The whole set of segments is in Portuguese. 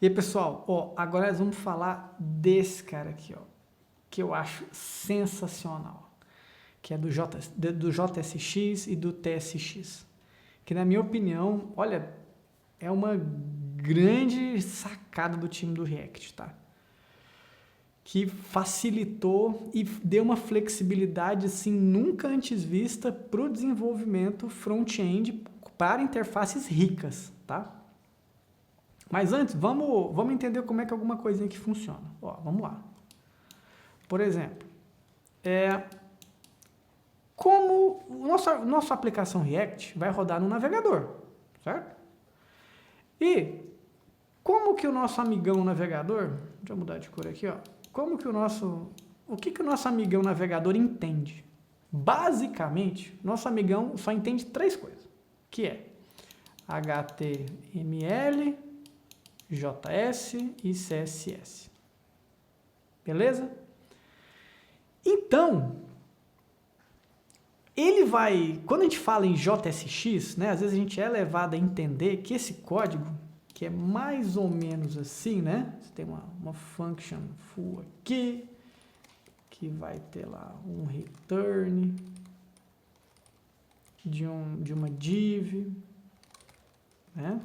E aí, pessoal, ó, agora nós vamos falar desse cara aqui, ó, que eu acho sensacional, que é do JSX e do TSX, que na minha opinião, olha, é uma grande sacada do time do React, tá? Que facilitou e deu uma flexibilidade assim nunca antes vista para o desenvolvimento front-end para interfaces ricas, tá? Mas antes, vamos entender como é que alguma coisinha que funciona. Ó, vamos lá. Por exemplo, como nossa aplicação React vai rodar no navegador, certo? E como que o nosso amigão navegador, deixa eu mudar de cor aqui, ó. O que o nosso amigão navegador entende? Basicamente, nosso amigão só entende três coisas, que é HTML, JS e CSS. Beleza? Então, ele vai, quando a gente fala em JSX, né, às vezes a gente é levado a entender que esse código, que é mais ou menos assim, né? Você tem uma function full aqui, que vai ter lá um return de uma div, né?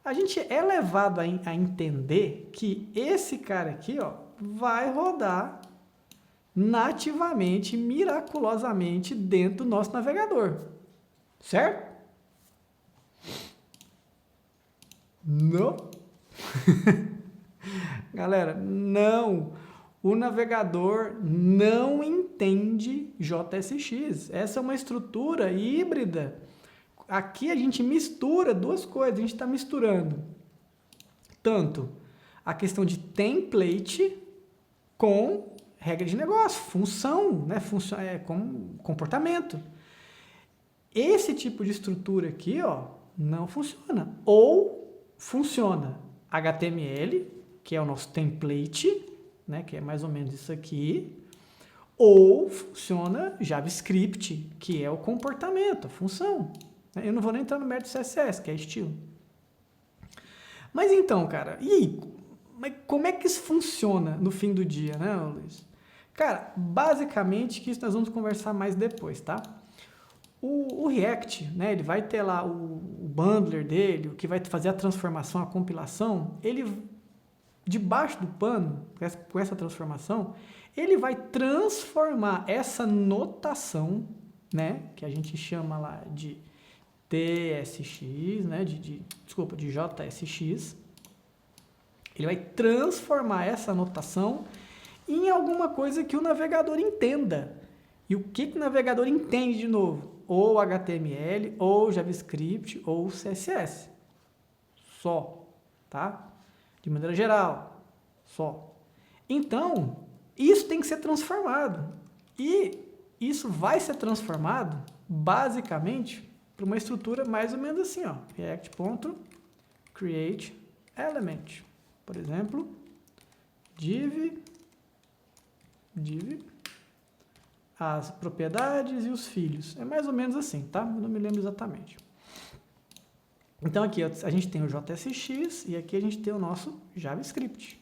A gente é levado a entender que esse cara aqui, ó, vai rodar nativamente, miraculosamente dentro do nosso navegador, certo? Não. Galera, não. O navegador não entende JSX. Essa é uma estrutura híbrida. Aqui a gente mistura duas coisas. A gente está misturando tanto a questão de template com regra de negócio, função, né? Com comportamento. Esse tipo de estrutura aqui, ó, não funciona. Ou funciona HTML, que é o nosso template, né, que é mais ou menos isso aqui, ou funciona JavaScript, que é o comportamento, a função. Eu não vou nem entrar no mérito CSS, que é estilo. Mas então, cara, e aí? Como é que isso funciona no fim do dia, né, Luiz? Cara, basicamente, que isso nós vamos conversar mais depois, tá? O React, né, ele vai ter lá o bundler dele, o que vai fazer a transformação, a compilação, ele, debaixo do pano, com essa transformação, ele vai transformar essa notação, né, que a gente chama lá de TSX, né, desculpa, de JSX, ele vai transformar essa notação em alguma coisa que o navegador entenda. E o que o navegador entende de novo? Ou HTML, ou JavaScript, ou CSS. Só, tá? De maneira geral, só. Então, isso tem que ser transformado. E isso vai ser transformado, basicamente, para uma estrutura mais ou menos assim, ó. React.createElement. Por exemplo, div, as propriedades e os filhos. É mais ou menos assim, tá? Eu não me lembro exatamente. Então aqui a gente tem o JSX e aqui a gente tem o nosso JavaScript.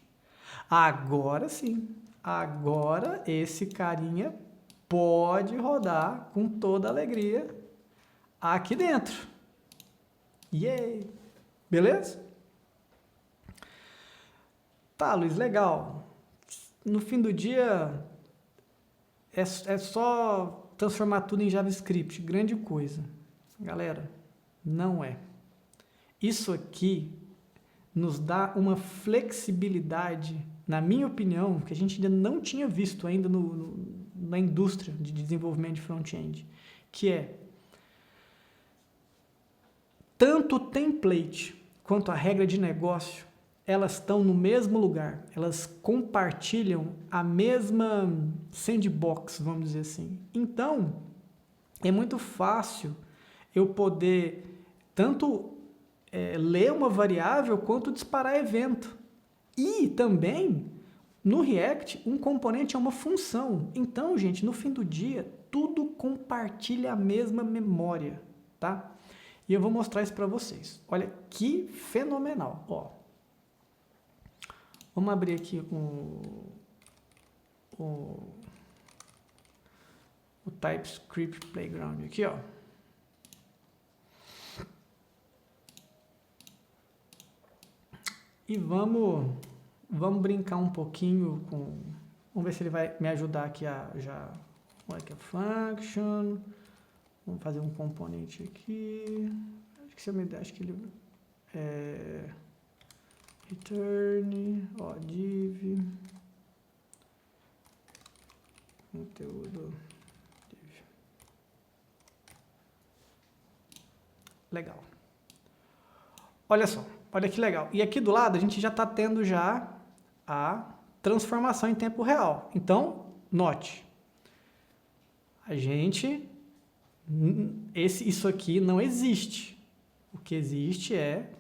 Agora sim, agora esse carinha pode rodar com toda alegria aqui dentro. Yay! Beleza? Tá, Luiz, legal. No fim do dia, é só transformar tudo em JavaScript. Grande coisa. Galera, não é. Isso aqui nos dá uma flexibilidade, na minha opinião, que a gente ainda não tinha visto ainda na indústria de desenvolvimento de front-end, que é tanto o template quanto a regra de negócio, elas estão no mesmo lugar, elas compartilham a mesma sandbox, vamos dizer assim. Então, é muito fácil eu poder tanto ler uma variável quanto disparar evento. E também, no React, um componente é uma função. Então, gente, no fim do dia, tudo compartilha a mesma memória, tá? E eu vou mostrar isso para vocês. Olha que fenomenal. Ó, vamos abrir aqui o TypeScript Playground aqui, ó. E vamos brincar um pouquinho com... Vamos ver se ele vai me ajudar aqui a já... Like a function. Vamos fazer um componente aqui. Acho que se eu me der, acho que ele... return, ó, div. Conteúdo. Div. Legal. Olha só. Olha que legal. E aqui do lado a gente já está tendo já a transformação em tempo real. Então, note. A gente... Isso aqui não existe. O que existe é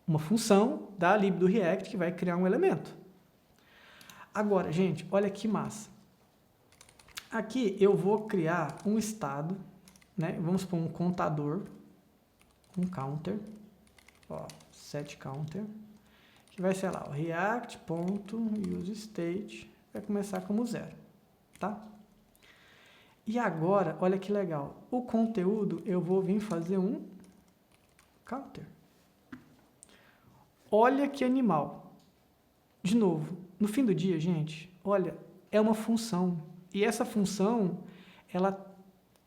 uma função da lib do React que vai criar um elemento. Agora, gente, olha que massa. Aqui eu vou criar um estado, né? Vamos supor um contador, um counter. Ó, set counter, que vai ser lá, o react.useState, vai começar como 0, tá? E agora, olha que legal, o conteúdo eu vou vir fazer um counter. Olha que animal. De novo, no fim do dia, gente, olha, é uma função, e essa função, ela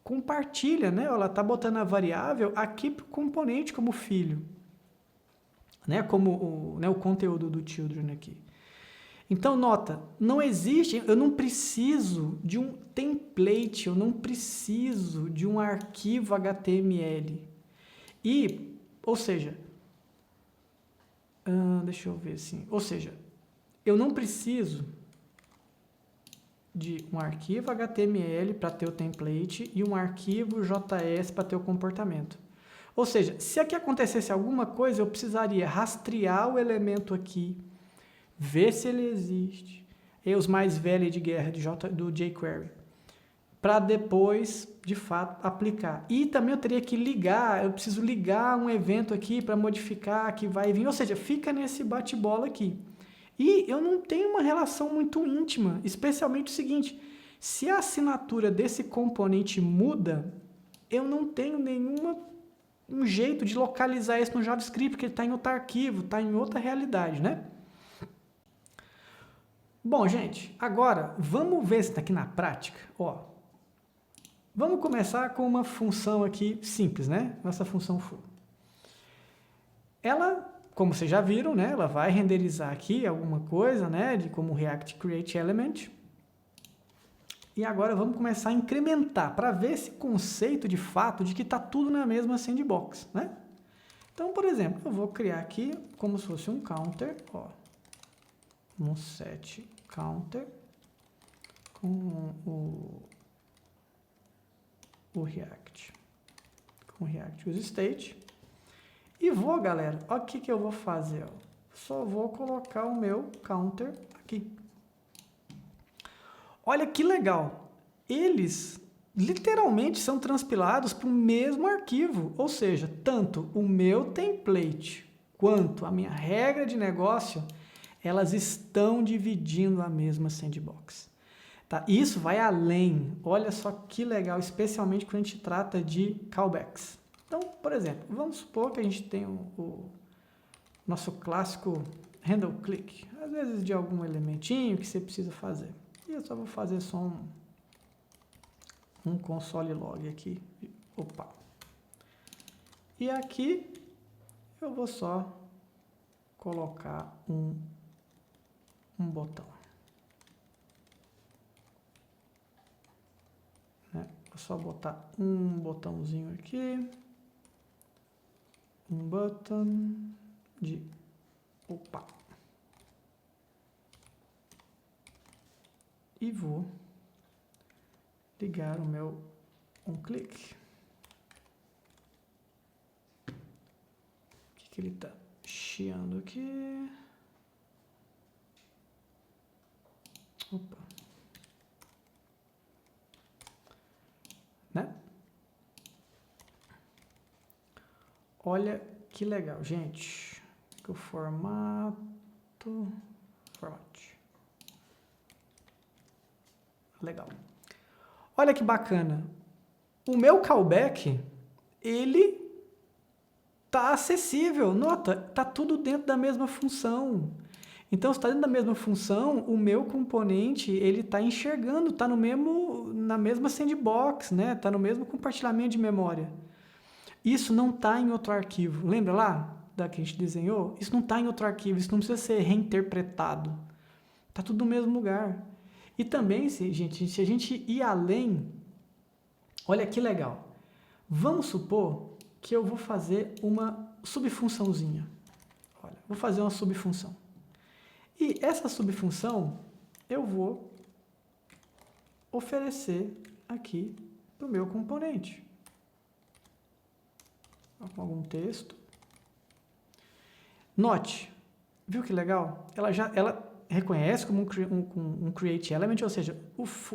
compartilha, né? Ela tá botando a variável aqui para o componente como filho. Né, como o conteúdo do children aqui. Então, nota, não existe, eu não preciso de um template, eu não preciso de um arquivo HTML. E, ou seja, deixa eu ver assim, ou seja, eu não preciso de um arquivo HTML para ter o template e um arquivo JS para ter o comportamento. Ou seja, se aqui acontecesse alguma coisa, eu precisaria rastrear o elemento aqui, ver se ele existe, e os mais velhos de guerra do jQuery, para depois, de fato, aplicar. E também eu teria que ligar, eu preciso ligar um evento aqui para modificar, que vai vir, ou seja, fica nesse bate-bola aqui. E eu não tenho uma relação muito íntima, especialmente o seguinte, se a assinatura desse componente muda, eu não tenho um jeito de localizar isso no JavaScript, porque ele está em outro arquivo, está em outra realidade, né? Bom, gente, agora vamos ver se está aqui na prática. Ó, vamos começar com uma função aqui simples, né? Nossa função for. Ela, como vocês já viram, né? Ela vai renderizar aqui alguma coisa, né? De como React Create Element. E agora vamos começar a incrementar para ver esse conceito de fato de que está tudo na mesma sandbox, né? Então, por exemplo, eu vou criar aqui como se fosse um counter, ó, um set counter com o React, com o React useState. E vou, galera, olha o que eu vou fazer, ó. Só vou colocar o meu counter aqui. Olha que legal, eles literalmente são transpilados para o mesmo arquivo, ou seja, tanto o meu template quanto a minha regra de negócio, elas estão dividindo a mesma sandbox. Tá? Isso vai além, olha só que legal, especialmente quando a gente trata de callbacks. Então, por exemplo, vamos supor que a gente tem o nosso clássico handle click, às vezes de algum elementinho que você precisa fazer. E eu só vou fazer só um console log aqui. Opa! E aqui eu vou só colocar um botão. Né? Vou só botar um botãozinho aqui. Um button de... Opa! E vou ligar o meu onClick. O que ele está chiando aqui? Opa. Né? Olha que legal, gente. O formate. Legal. Olha que bacana. O meu callback, ele tá acessível. Nota, tá tudo dentro da mesma função. Então, se está dentro da mesma função, o meu componente ele está enxergando, está na mesma sandbox, né? Está no mesmo compartilhamento de memória. Isso não está em outro arquivo. Lembra lá da que a gente desenhou? Isso não está em outro arquivo, isso não precisa ser reinterpretado. Está tudo no mesmo lugar. E também, se a gente ir além, olha que legal. Vamos supor que eu vou fazer uma subfunçãozinha. Olha, vou fazer uma subfunção. E essa subfunção eu vou oferecer aqui para o meu componente. Com algum texto. Note, viu que legal? Ela reconhece como um create element, ou seja,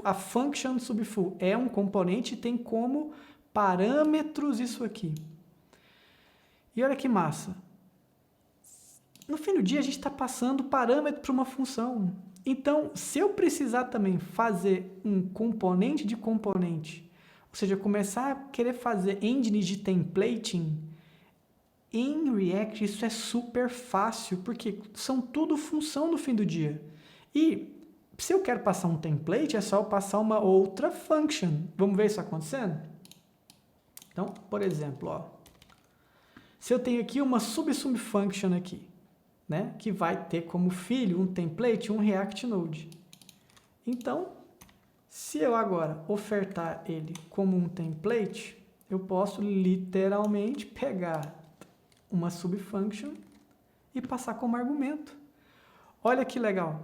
a function subfoo é um componente e tem como parâmetros isso aqui. E olha que massa. No fim do dia, a gente está passando parâmetro para uma função. Então, se eu precisar também fazer um componente de componente, ou seja, começar a querer fazer engine de templating, em React isso é super fácil, porque são tudo função no fim do dia. E se eu quero passar um template, é só eu passar uma outra function. Vamos ver isso acontecendo? Então, por exemplo, ó, se eu tenho aqui uma sub-function aqui, né, que vai ter como filho um template, um React Node. Então, se eu agora ofertar ele como um template, eu posso literalmente pegar uma subfunction e passar como argumento. Olha que legal.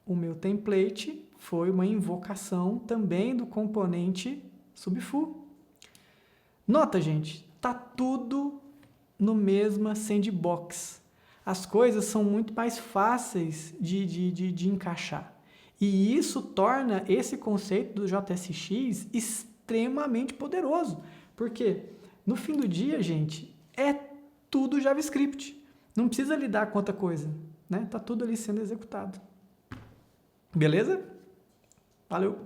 O meu template foi uma invocação também do componente subfoo. Nota, gente, tá tudo no mesma sandbox. As coisas são muito mais fáceis de encaixar. E isso torna esse conceito do JSX extremamente poderoso. Porque, no fim do dia, gente, é tudo JavaScript. Não precisa lidar com outra coisa. Né? Tá tudo ali sendo executado. Beleza? Valeu!